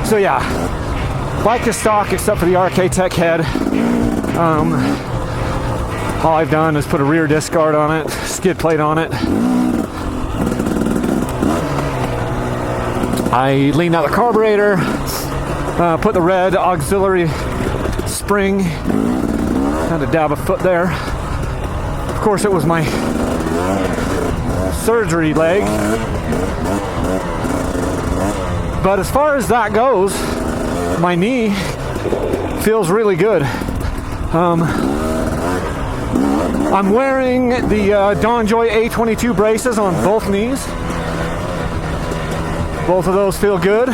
So yeah, bike is stock except for the RK Tech head. All I've done is put a rear disc guard on it, skid plate on it. I leaned out the carburetor, put the red auxiliary spring, had to dab a foot there. Of course, it was my surgery leg. But as far as that goes, my knee feels really good. I'm wearing the Donjoy A22 braces on both knees. Both of those feel good.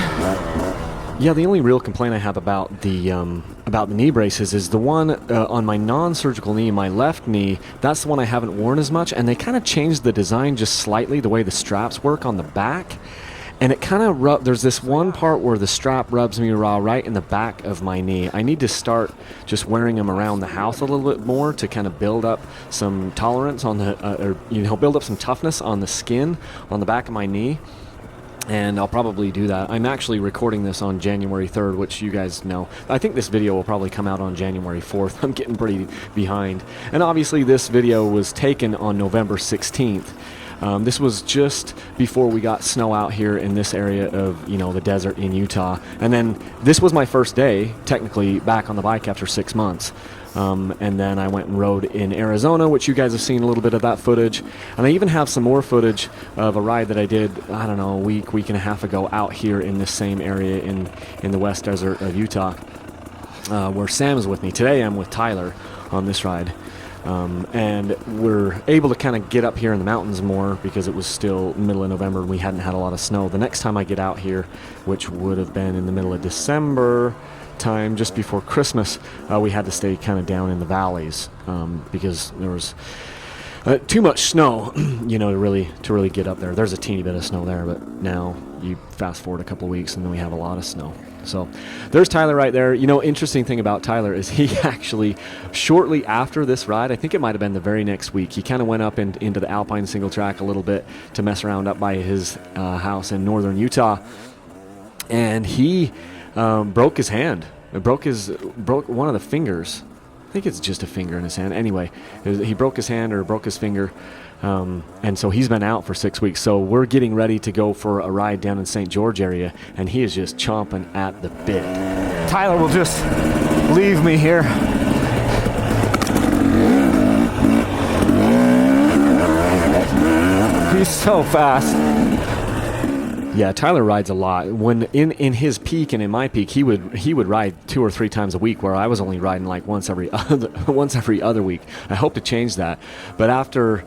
Yeah, the only real complaint I have about the knee braces is the one on my non-surgical knee, my left knee. That's the one I haven't worn as much, and they kind of changed the design just slightly, the way the straps work on the back. And it kind of there's this one part where the strap rubs me raw right in the back of my knee. I need to start just wearing them around the house a little bit more to kind of build up some tolerance on the, build up some toughness on the skin on the back of my knee. And I'll probably do that. I'm actually recording this on January 3rd, which you guys know. I think this video will probably come out on January 4th. I'm getting pretty behind. And obviously this video was taken on November 16th. This was just before we got snow out here in this area of, the desert in Utah. And then this was my first day, technically, back on the bike after 6 months. And then I went and rode in Arizona, which you guys have seen a little bit of that footage. And I even have some more footage of a ride that I did, I don't know, a week and a half ago out here in this same area in the West Desert of Utah, where Sam is with me. Today I'm with Tyler on this ride. And we're able to kind of get up here in the mountains more because it was still middle of November and we hadn't had a lot of snow. The next time I get out here, which would have been in the middle of December time, just before Christmas, we had to stay kind of down in the valleys because there was too much snow, to really get up there. There's a teeny bit of snow there, but now you fast forward a couple of weeks and then we have a lot of snow. So there's Tyler right there. Interesting thing about Tyler is he actually, shortly after this ride, I think it might have been the very next week, he kind of went up into the Alpine single track a little bit to mess around up by his house in northern Utah. And he broke his hand. It broke one of the fingers. I think it's just a finger in his hand. Anyway, he broke his hand or broke his finger. And so he's been out for 6 weeks. So we're getting ready to go for a ride down in St. George area, and he is just chomping at the bit. Tyler will just leave me here. He's so fast. Yeah, Tyler rides a lot. When in his peak and in my peak, he would ride 2 or 3 times a week, where I was only riding like once every other week. I hope to change that. But after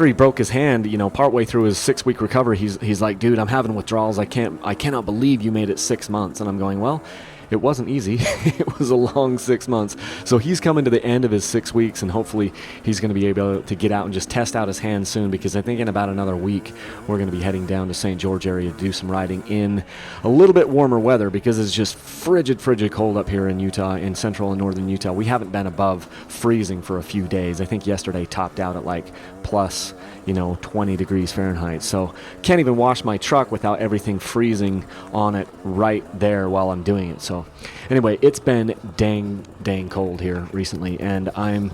he broke his hand, partway through his 6-week recovery, he's like, dude, I'm having withdrawals. I cannot believe you made it 6 months. And I'm going, well, it wasn't easy. It was a long 6 months. So he's coming to the end of his 6 weeks, and hopefully he's going to be able to get out and just test out his hand soon, because I think in about another week we're going to be heading down to St. George area to do some riding in a little bit warmer weather, because it's just frigid cold up here in Utah, in central and northern Utah. We haven't been above freezing for a few days. I think yesterday topped out at like plus 20 degrees Fahrenheit. So can't even wash my truck without everything freezing on it right there while I'm doing it. So anyway, it's been dang cold here recently, and and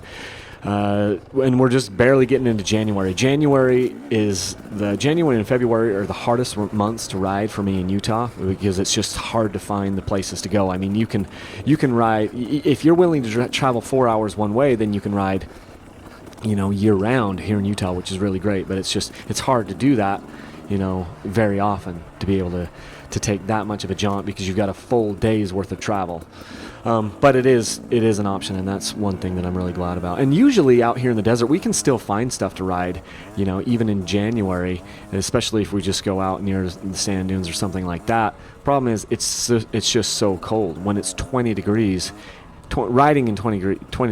we're just barely getting into January. January and February are the hardest months to ride for me in Utah, because it's just hard to find the places to go. I mean, you can ride, if you're willing to travel 4 hours one way, then you can ride year round here in Utah, which is really great. But it's hard to do that, very often, to be able to take that much of a jaunt, because you've got a full day's worth of travel. But it is an option, and that's one thing that I'm really glad about. And usually out here in the desert, we can still find stuff to ride, even in January, especially if we just go out near the sand dunes or something like that. Problem is, it's just so cold. When it's 20 degrees, riding in 20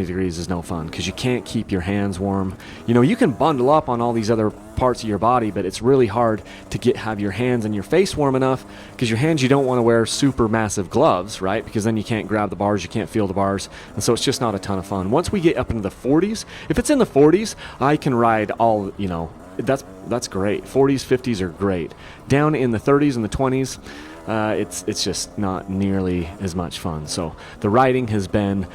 degrees is no fun, because you can't keep your hands warm. You can bundle up on all these other parts of your body, but it's really hard to have your hands and your face warm enough, because your hands, you don't want to wear super massive gloves, right? Because then you can't grab the bars, you can't feel the bars, and so it's just not a ton of fun. Once we get up into the 40s, if it's in the 40s, I can ride all, that's great. 40s, 50s are great. Down in the 30s and the 20s, it's just not nearly as much fun. So the riding has been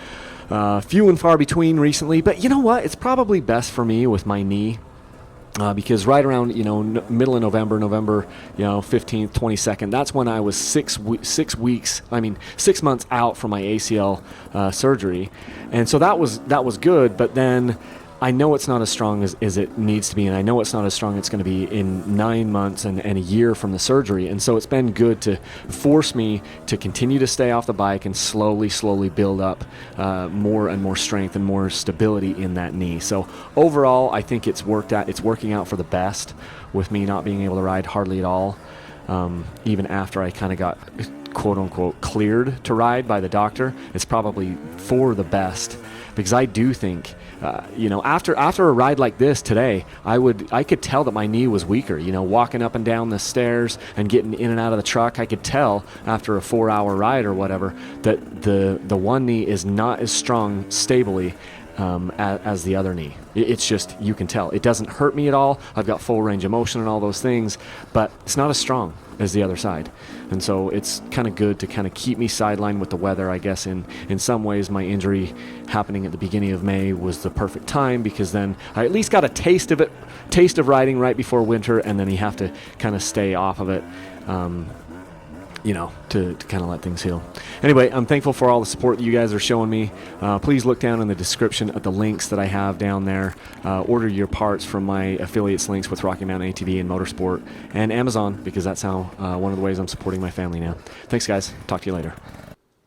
few and far between recently, but you know what? It's probably best for me with my knee. Because right around, middle of November, 15th, 22nd, that's when I was 6 months out from my ACL surgery. And so that was good, but then I know it's not as strong as it needs to be, and I know it's not as strong it's going to be in 9 months and a year from the surgery. And so it's been good to force me to continue to stay off the bike and slowly build up more and more strength and more stability in that knee. So overall, I think it's working out for the best with me not being able to ride hardly at all, even after I kind of got quote-unquote cleared to ride by the doctor. It's probably for the best, because I do think after a ride like this today, I could tell that my knee was weaker. Walking up and down the stairs and getting in and out of the truck, I could tell after a 4-hour ride or whatever that the one knee is not as strong stably as the other knee. It's just, you can tell. It doesn't hurt me at all. I've got full range of motion and all those things, but it's not as strong as the other side. And so it's kind of good to kind of keep me sidelined with the weather, I guess. In some ways, my injury happening at the beginning of May was the perfect time, because then I at least got a taste of riding right before winter, and then you have to kind of stay off of it, to kind of let things heal. Anyway, I'm thankful for all the support that you guys are showing me. Please look down in the description at the links that I have down there. Order your parts from my affiliates links with Rocky Mountain ATV and Motorsport and Amazon, because that's how one of the ways I'm supporting my family now. Thanks, guys. Talk to you later.